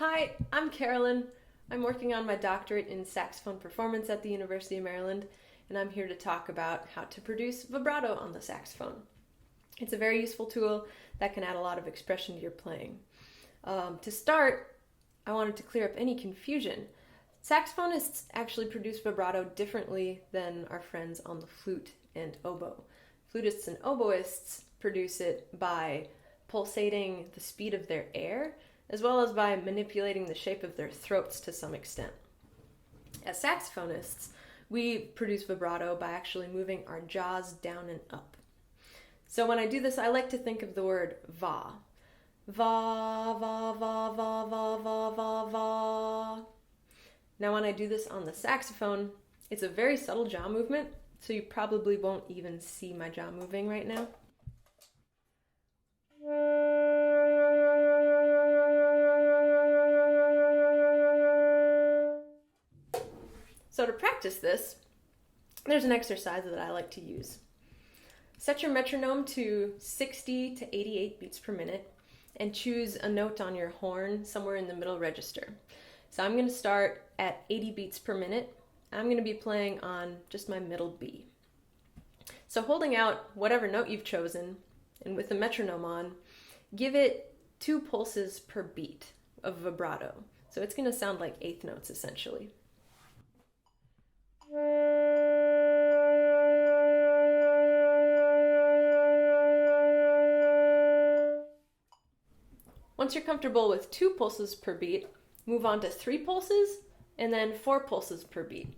Hi, I'm Carolyn. I'm working on my doctorate in saxophone performance at the University of Maryland, and I'm here to talk about how to produce vibrato on the saxophone. It's a very useful tool that can add a lot of expression to your playing. To start, I wanted to clear up any confusion. Saxophonists actually produce vibrato differently than our friends on the flute and oboe. Flutists and oboists produce it by pulsating the speed of their air, as well as by manipulating the shape of their throats to some extent. As saxophonists, we produce vibrato by actually moving our jaws down and up. So when I do this, I like to think of the word va. Va, va, va, va, va, va, va, va. Now when I do this on the saxophone, it's a very subtle jaw movement, so you probably won't even see my jaw moving right now. So to practice this, there's an exercise that I like to use. Set your metronome to 60 to 88 beats per minute and choose a note on your horn somewhere in the middle register. So I'm going to start at 80 beats per minute. I'm going to be playing on just my middle B. So holding out whatever note you've chosen and with the metronome on, give it 2 pulses per beat of vibrato. So it's going to sound like eighth notes essentially. Once you're comfortable with 2 pulses per beat, move on to 3 pulses and then 4 pulses per beat.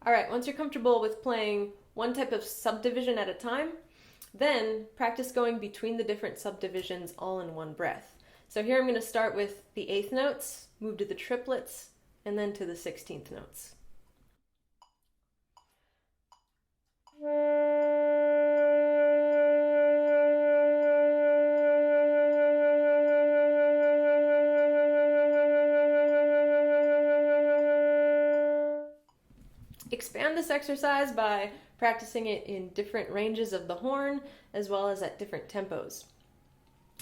Alright, once you're comfortable with playing one type of subdivision at a time, then practice going between the different subdivisions all in one breath. So here I'm going to start with the eighth notes, move to the triplets, and then to the 16th notes. Expand this exercise by practicing it in different ranges of the horn as well as at different tempos.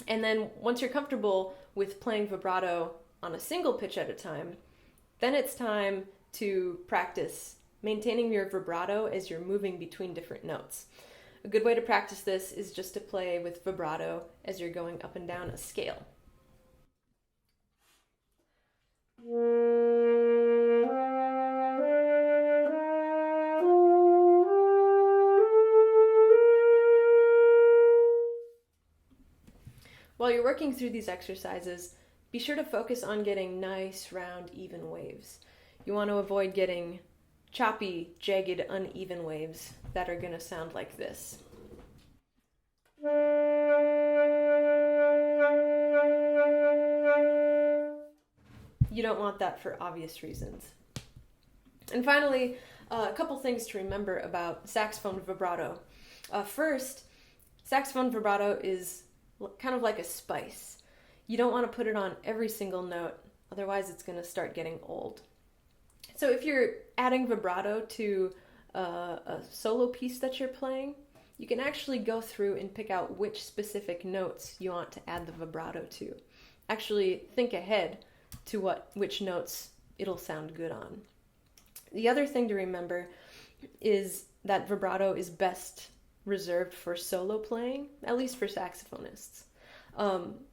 And then once you're comfortable with playing vibrato on a single pitch at a time, then it's time to practice maintaining your vibrato as you're moving between different notes. A good way to practice this is just to play with vibrato as you're going up and down a scale. While you're working through these exercises, be sure to focus on getting nice, round, even waves. You want to avoid getting choppy, jagged, uneven waves that are going to sound like this. You don't want that for obvious reasons. And finally, a couple things to remember about saxophone vibrato. First, saxophone vibrato is kind of like a spice. You don't want to put it on every single note, otherwise it's going to start getting old. So if you're adding vibrato to a solo piece that you're playing, you can actually go through and pick out which specific notes you want to add the vibrato to. Actually think ahead to which notes it'll sound good on. The other thing to remember is that vibrato is best reserved for solo playing, at least for saxophonists.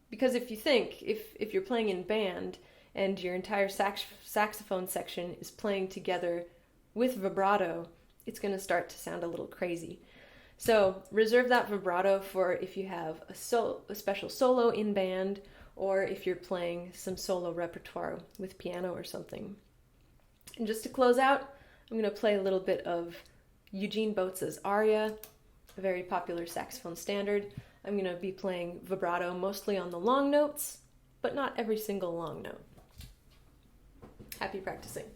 Because if you think, if you're playing in band and your entire saxophone section is playing together with vibrato, it's going to start to sound a little crazy. So reserve that vibrato for if you have a special solo in band, or if you're playing some solo repertoire with piano or something. And just to close out, I'm going to play a little bit of Eugene Bote's aria, a very popular saxophone standard. I'm going to be playing vibrato mostly on the long notes, but not every single long note. Happy practicing.